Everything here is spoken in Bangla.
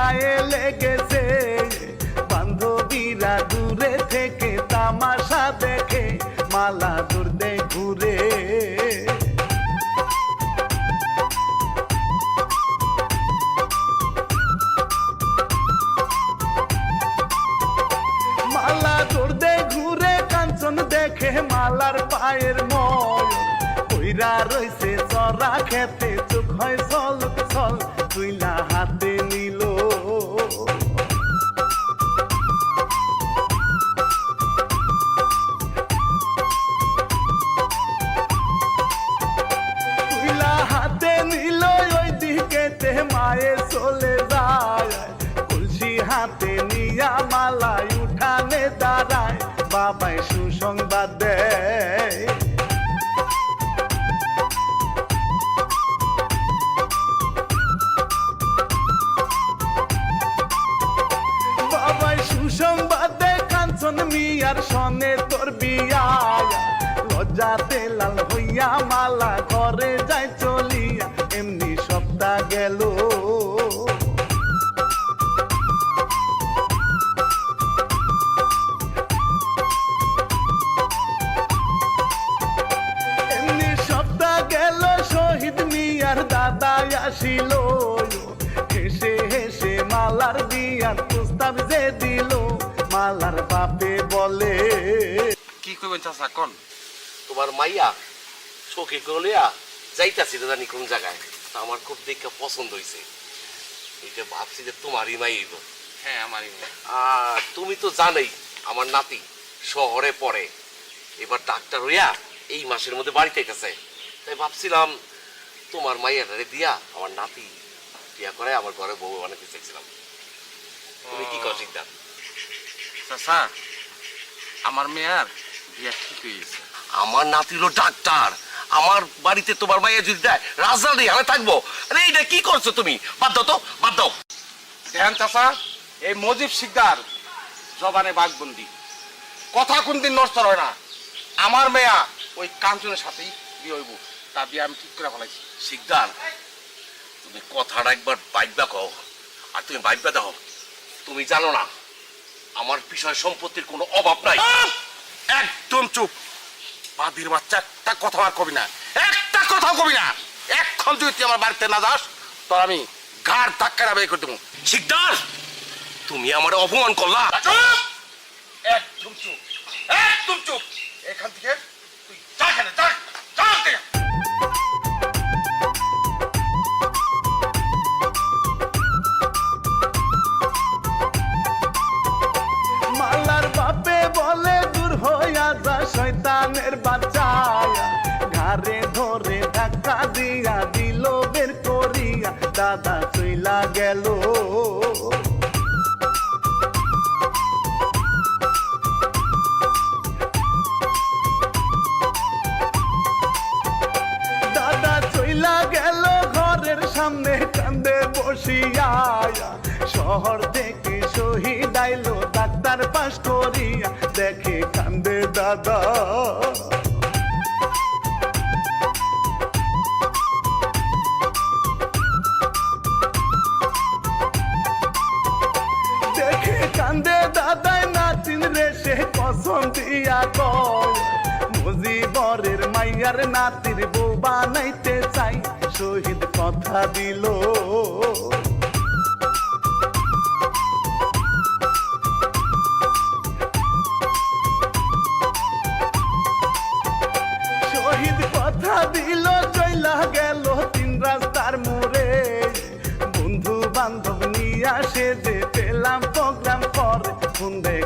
গায়ে লেগেছে, বান্ধবীরা দূরে থেকে তামাশা দেখে, মালা দূর দে ঘুরে। মালা দূর দে ঘুরে, কাঞ্চন দেখে মালার পায়ের ময়, কইরা রইছে চরা খেতে, চোখ হয় ছলক ছল, তুইলা হাতে নিল। তুইলা হাতে নিল, ওই দিকেতে মায়ে চলে যায়, কলসি হাতে নিয়া মালাই উঠানে দাঁড়ায়, বাবাই সুসংবাদ দেয়। বাবাই সুসংবাদ দেয়, কাঞ্চন মিয়ার সনে তোর বিয়া, লজ্জাতে লাল হইয়া মালা ঘরে যায় চলিয়া, এমনি সপ্তাহ গেল। এমনি সপ্তাহ গেল, শহীদ মিয়ার দাদা আসিল, হেসে হেসে মালার বিয়ার প্রস্তাব যে দিল, মালার বাপে বলে কি কইবেন চাচা কোন? তোমার মাইয়া চোখে গলিয়া যাইতাছিল জানি কোন জায়গায়, তা আমার খুব দেখে পছন্দ হয়েছে। এটা ভাবছি যে তোমারই মাই হইব। হ্যাঁ আমারই। আর তুমি তো জানোই আমার নাতি শহরে পড়ে, এবার ডাক্তার হইয়া এই মাসের মধ্যে বাড়িতে গেছে, তাই ভাবছিলাম তোমার মাইয়াটারে দিয়া আমার নাতি বিয়া করে আমার ঘরে বউ বানাতে চাইছিলাম। তুমি কি কর সিদ্ধান? চাচা আমার মেয়ার বিয়া ঠিক হয়ে গেছে। আমার নাতি হলো ডাক্তার, আমার বাড়িতে তোমার মাইয়া যদি দেয় রাজা নেই আমি থাকবো। আরে এইটা কি করছো তুমি? বাদ দাও তো, বাদ দাও। দেখেন চাচা, এই মজিব শিকদার জবানে বাঘবন্দি, কথা কোনদিন নড়চড় হয় না। আমার মেয়া ওই কাঞ্চনের সাথেই বিয়ে হইব, তার বিয়ে আমি ঠিক করে ফেলাইছি। শিকদার তুমি কথাটা একবার বাইবা কও, আর তুমি বাইবা দাও। তুমি জানো না আমার বিষয় সম্পত্তির কোনো অভাব নাই। একদম চুপ, বাদির বাচ্চা, একটা কথা আর কবি না, একটা কথাও কবি না। এখন যদি তুই আমার বাড়িতে না যাস, তো আমি ঘাড় ধাক্কা বের করে দেবো। শিকদার তুমি আমার অপমান করলা। একদম চুপ, একদম চুপ। এখান থেকে তুই যা, এখানে যা, যা থেকে। মালার বাপে বলে দূর হইয়া যা শয়তানের বাচ্চা, ঘাড়ে ধরে ধাক্কা দিয়া দিল বের করিয়া, দাদা চইলা গেল। দাদা চইলা গেল, ঘরের সামনে কান্দে বসিয়া, শহর থেকে শহীদ আইলো ডাক্তার পাশ করিয়া, দেখে কান্দে দাদা। দেখে কান্দে দাদাই, নাতিন রে সে কসম দিয়া কয়, মুজিবরের মাইয়ার নাতির বউ বানাইতে চাই, শহীদ কথা দিল। শহীদ কথা দিল, চইলা গেল তিন রাস্তার মোড়ে, বন্ধু বান্ধব নিয়ে আসে যে পেলাম প্রোগ্রাম করে, ফোন দে